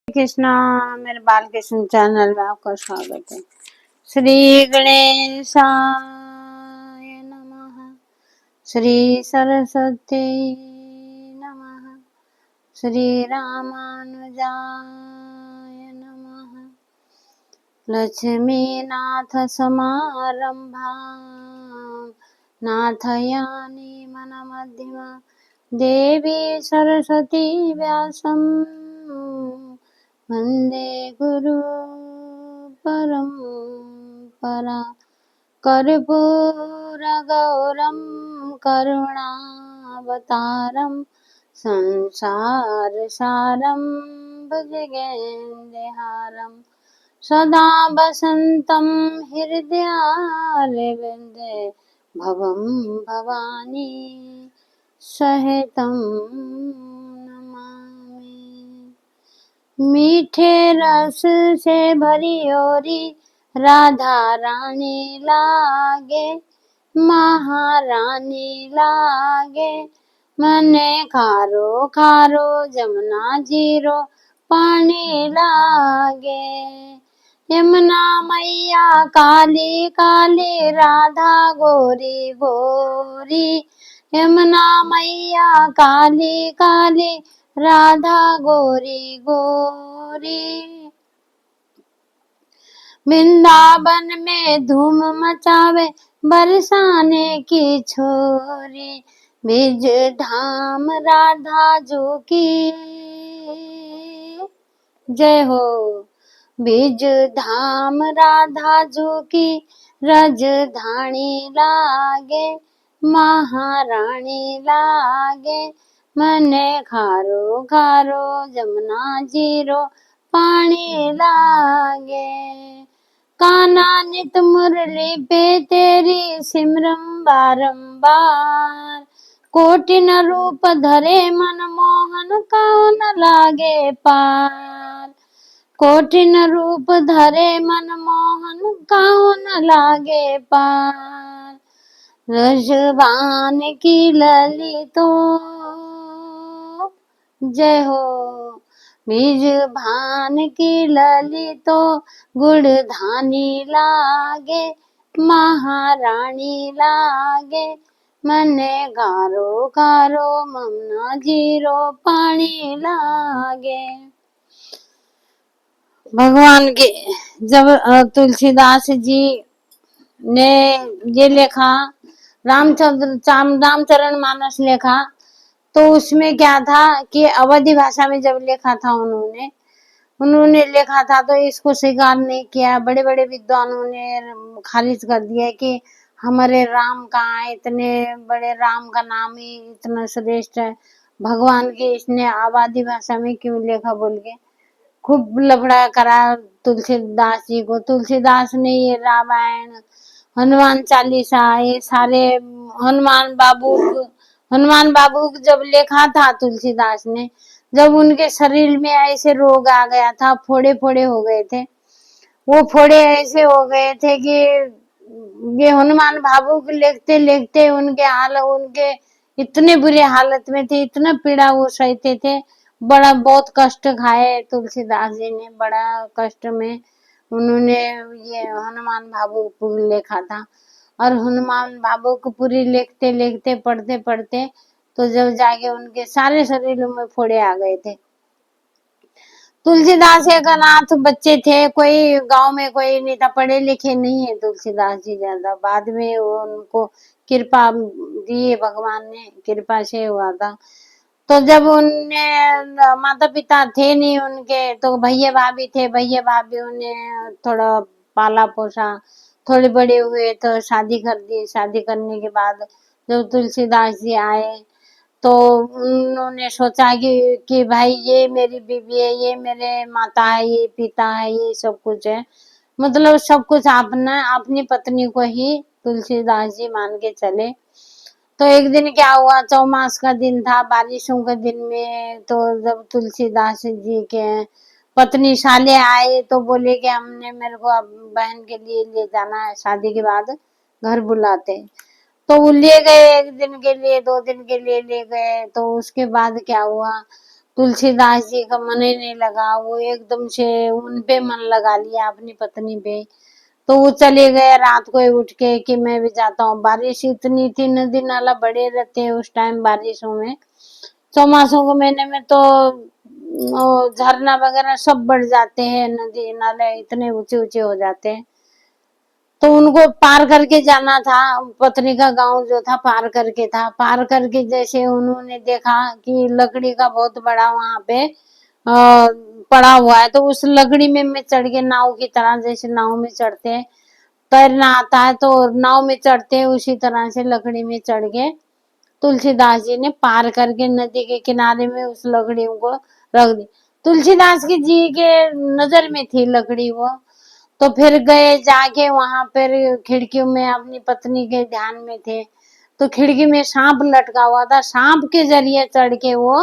कृष्णा, मेरे बाल कृष्ण चैनल में आपका स्वागत है। श्री गणेशाय नमः। श्री सरस्वती नमः। श्री रामानुजाय नमः। लक्ष्मीनाथ समारंभां नाथयानि मनमध्यमा देवी सरस्वती व्यासं वन्दे गुरु परम्परा। कर्पूरगौरं करुणावतारं संसारसारं भुजगेन्द्रहारं सदा वसन्तं हृदयारविन्दे भवं भवानी सहितं नमामि। मीठे रस से भरी ओरी राधा रानी लागे, महारानी लागे। मने खारो खारो जमुना जीरो पानी लागे। यमुना मैया काली काली राधा गोरी गोरी। यमुना मैया काली काली राधा गोरी गोरी। वृंदावन में धूम मचावे बरसाने की छोरी। ब्रिज धाम राधा जो की जय हो। ब्रिज धाम राधा जो की राजधानी लागे, महारानी लागे। मने खारो खारो जमुना जीरो पानी लागे। कान्हा नित मुरली पे तेरी सिमरन बारंबार। कोटि न रूप धरे मनमोहन कहो न लागे पार। कोटि न रूप धरे मनमोहन कहो न लागे पार। रजवान की ललितों जय हो। बीज भान की ललितों गुड़धानी लागे, महारानी लागे। मने गारो गारो ममना जीरो पानी लागे। भगवान के जब तुलसीदास जी ने ये लिखा, रामचरण मानस लिखा, तो उसमें क्या था कि अवधी भाषा में जब लिखा था उन्होंने लिखा था तो इसको स्वीकार नहीं किया। बड़े बड़े विद्वानों ने खारिज कर दिया कि हमारे राम कहाँ है, इतने बड़े राम का नाम ही इतना श्रेष्ठ है, भगवान के इसने अवधी भाषा में क्यों लिखा बोल के खूब लफड़ा करा तुलसीदास जी को। तुलसीदास ने ये रामायण, हनुमान चालीसा, ये सारे हनुमान बाबू जब लिखा था तुलसीदास ने, जब उनके शरीर में ऐसे रोग आ गया था, फोड़े फोड़े हो गए थे, वो फोड़े ऐसे हो गए थे कि ये हनुमान बाबू को लिखते लिखते उनके इतने बुरे हालत में थे, इतना पीड़ा वो सहते थे। बड़ा बहुत कष्ट खाए तुलसीदास जी ने, बड़ा कष्ट में उन्होंने ये हनुमान बाबू को लिखा था। और हनुमान बाबू को पूरी लिखते लिखते पढ़ते पढ़ते तो जब जाके उनके सारे शरीरों में फोड़े आ गए थे। तुलसीदास एक अनाथ बच्चे थे, कोई गांव में कोई नहीं था, पढ़े लिखे नहीं है तुलसीदास जी ज्यादा। बाद में वो उनको कृपा दी, भगवान ने कृपा से हुआ था। तो जब उनने माता पिता थे नहीं उनके, तो भैया भाभी थे, भैया भाभी उन्हें थोड़ा पाला पोसा, थोड़े बड़े हुए तो शादी कर दी। शादी करने के बाद जब तुलसीदास जी आए तो उन्होंने सोचा कि भाई ये मेरी बीवी है, ये मेरे माता है, ये पिता है, ये सब कुछ है, मतलब सब कुछ अपनी पत्नी को ही तुलसीदास जी मान के चले। तो एक दिन क्या हुआ, चौमास का दिन था, बारिशों के दिन में, तो जब तुलसीदास जी के पत्नी साले आए तो बोले कि हमने मेरे को अब बहन के लिए ले जाना है, शादी के बाद घर बुलाते। तो वो ले गए, एक दिन के लिए, 2 दिन के लिए ले गए। तो उसके बाद क्या हुआ, तुलसीदास जी का मन ही नहीं लगा, वो एकदम से उन पे मन लगा लिया, अपनी पत्नी पे। तो वो चले गए रात को ही उठ के कि मैं भी जाता हूँ। बारिश इतनी थी, नदी नाला बड़े रहते हैं उस टाइम बारिशों में, चौमासों के महीने में तो झरना वगैरह सब बढ़ जाते हैं, नदी नाले इतने ऊंचे ऊंचे हो जाते हैं। तो उनको पार करके जाना था, पत्नी का गांव जो था पार करके था। पार करके जैसे उन्होंने देखा कि लकड़ी का बहुत बड़ा वहां पे पड़ा हुआ है, तो उस लकड़ी में मैं चढ़ के, नाव की तरह, जैसे नाव में चढ़ते हैं, तैरना आता है तो नाव में चढ़ते हैं, उसी तरह से लकड़ी में चढ़ के तुलसीदास जी ने पार करके नदी के किनारे में उस लकड़ी को रख दी। तुलसीदास की जी के नजर में थी लकड़ी वो। तो फिर गए जाके वहां पर खिड़कियों में, अपनी पत्नी के ध्यान में थे, तो खिड़की में सांप लटका हुआ था, सांप के जरिए चढ़ के वो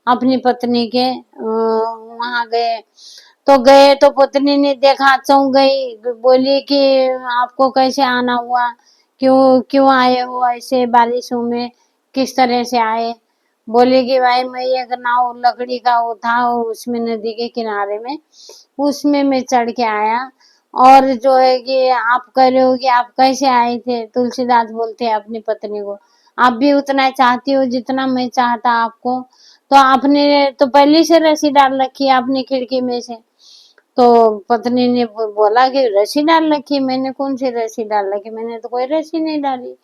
अपनी पत्नी के वहां गए। तो गए तो पत्नी ने देखा, चौंक गई, बोली कि आपको कैसे आना हुआ, क्यों क्यों आए हो ऐसे बारिशों में, किस तरह से आए। बोले कि भाई मैं एक नाव लकड़ी का वो था, उसमें नदी के किनारे में, उसमें मैं चढ़ के आया। और जो है कि आप कह रहे हो कि आप कैसे आए थे, तुलसीदास बोलते हैं अपनी पत्नी को, आप भी उतना चाहती हो जितना मैं चाहता आपको, तो आपने तो पहले से रस्सी डाल रखी है अपनी खिड़की में से। तो पत्नी ने बोला कि रस्सी डाल रखी, मैंने कौन सी रस्सी डाल रखी, मैंने तो कोई रस्सी नहीं डाली।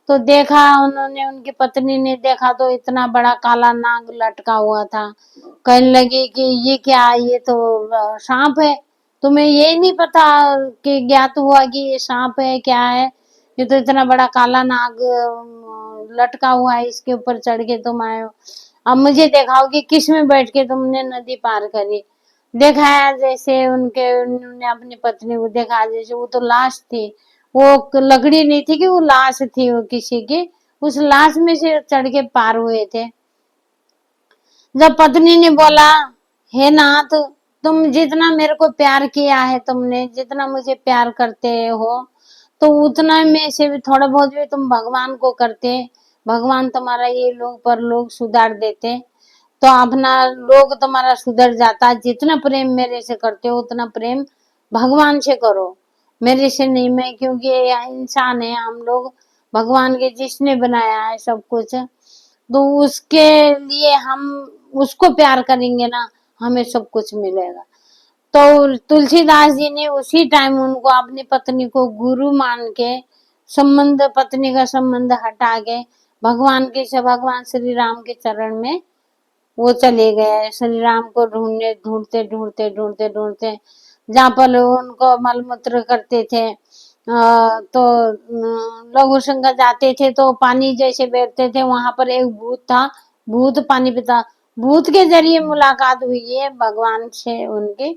तो देखा उन्होंने, उनकी पत्नी ने देखा तो इतना बड़ा काला नाग लटका हुआ था। कहने लगी कि ये क्या है, ये तो सांप है, तुम्हें ये नहीं पता कि ज्ञात हुआ कि ये सांप है क्या है, ये तो इतना बड़ा काला नाग लटका हुआ है, इसके ऊपर चढ़ के तुम आए हो। अब मुझे दिखाओ कि किस में बैठ के तुमने नदी पार करी। दिखाया जैसे उन्होंने अपनी पत्नी को देखा, जैसे वो तो लाश थी, वो लकड़ी नहीं थी कि वो लाश थी वो किसी की, उस लाश में से चढ़ के पार हुए थे। जब पत्नी ने बोला, हे नाथ, तुम जितना मेरे को प्यार किया है, तुमने जितना मुझे प्यार करते हो, तो उतना में से भी थोड़ा बहुत भी तुम भगवान को करते, भगवान तुम्हारा ये लोग पर लोग सुधार देते, तो अपना लोग तुम्हारा सुधर जाता। जितना प्रेम मेरे से करते हो उतना प्रेम भगवान से करो, मेरे से नहीं। मैं क्योंकि ये इंसान है, हम लोग भगवान के जिसने बनाया है सब कुछ, तो उसके लिए हम उसको प्यार करेंगे ना, हमें सब कुछ मिलेगा। तो तुलसीदास जी ने उसी टाइम उनको, अपनी पत्नी को गुरु मान के, संबंध, पत्नी का संबंध हटा के भगवान के से, भगवान श्री राम के चरण में वो चले गए। श्री राम को ढूंढने, ढूंढते ढूंढते ढूंढते ढूंढते, जहाँ पर उनको मलमूत्र करते थे, तो लघु संग जाते थे, तो पानी जैसे बैठते थे, वहां पर एक भूत था, भूत पानी पीता। भूत के जरिए मुलाकात हुई है भगवान से उनकी।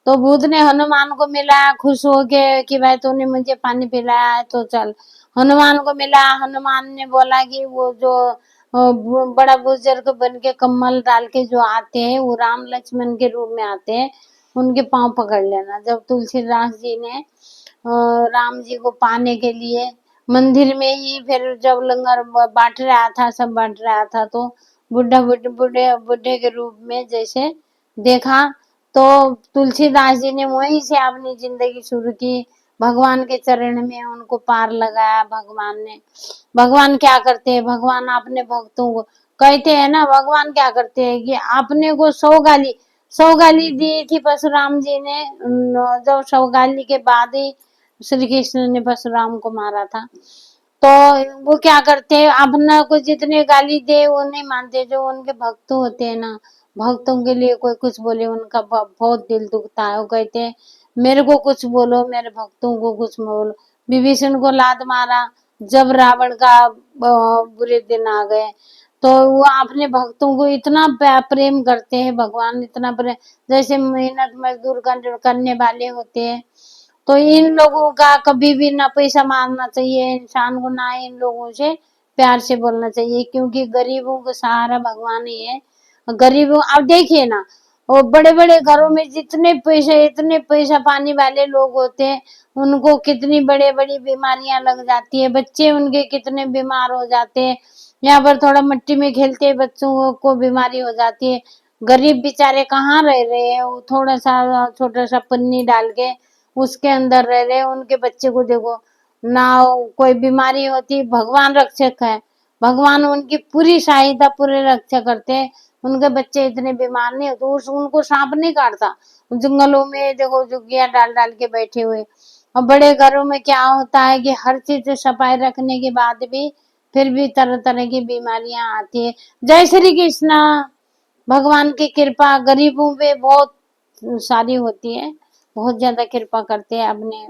तो भूत ने हनुमान को मिलाया, खुश हो के कि भाई तूने मुझे पानी पिलाया है तो चल। हनुमान को मिला, हनुमान ने बोला कि वो जो बड़ा बुजुर्ग बन के कम्बल डाल के जो आते हैं, वो राम लक्ष्मण के रूप में आते हैं, उनके पांव पकड़ लेना। जब तुलसीदास जी ने राम जी को पाने के लिए मंदिर में ही, फिर जब लंगर बांट रहा था, सब बांट रहा था, तो बुढ़ा बुढ़े बुढ़े के रूप में जैसे देखा, तो तुलसीदास जी ने वहीं से अपनी जिंदगी शुरू की, भगवान के चरण में उनको पार लगाया भगवान ने। भगवान क्या करते हैं, भगवान अपने भक्तों को कहते हैं ना, भगवान क्या करते हैं कि अपने को 100 गाली दी थी परशुराम जी ने, जब 100 गाली के बाद ही श्री कृष्ण ने परशुराम को मारा था। तो वो क्या करते हैं, अपना को जितने गाली दे वो नहीं मानते, जो उनके भक्त होते हैं ना, भक्तों के लिए कोई कुछ बोले उनका बहुत दिल दुखता है, वो कहते हैं मेरे को कुछ बोलो, मेरे भक्तों को कुछ बोलो। विभीषण को लात मारा जब रावण का बुरे दिन आ गए, तो वो अपने भक्तों को इतना प्रेम करते हैं भगवान, इतना प्रेम, जैसे मेहनत मजदूर करने वाले होते हैं। तो इन लोगों का कभी भी ना पैसा मांगना चाहिए इंसान को, ना इन लोगों से प्यार से बोलना चाहिए, क्योंकि गरीबों का सहारा भगवान ही है। गरीबों, अब देखिए ना, वो बड़े बड़े घरों में जितने पैसे, इतने पैसा पानी वाले लोग होते हैं, उनको कितनी बड़े बड़ी बीमारियां लग जाती है, बच्चे उनके कितने बीमार हो जाते हैं। यहाँ पर थोड़ा मिट्टी में खेलते बच्चों को बीमारी हो जाती है, गरीब बेचारे कहाँ रह रहे हैं, वो थोड़ा सा छोटा सा पन्नी डाल के उसके अंदर रह रहे हैं। उनके बच्चे को देखो ना, कोई बीमारी होती, भगवान रक्षक है, भगवान उनकी पूरी सहायता, पूरे रक्षा करते हैं। उनके बच्चे इतने बीमार नहीं होते, उनको सांप नहीं काटता। जंगलों में देखो झुग्गियां डाल डाल के बैठे हुए। और बड़े घरों में क्या होता है कि हर चीज सफाई रखने के बाद भी फिर भी तरह तरह की बीमारियां आती है। जय श्री कृष्णा। भगवान की कृपा गरीबों पे बहुत सारी होती है, बहुत ज्यादा कृपा करते हैं अपने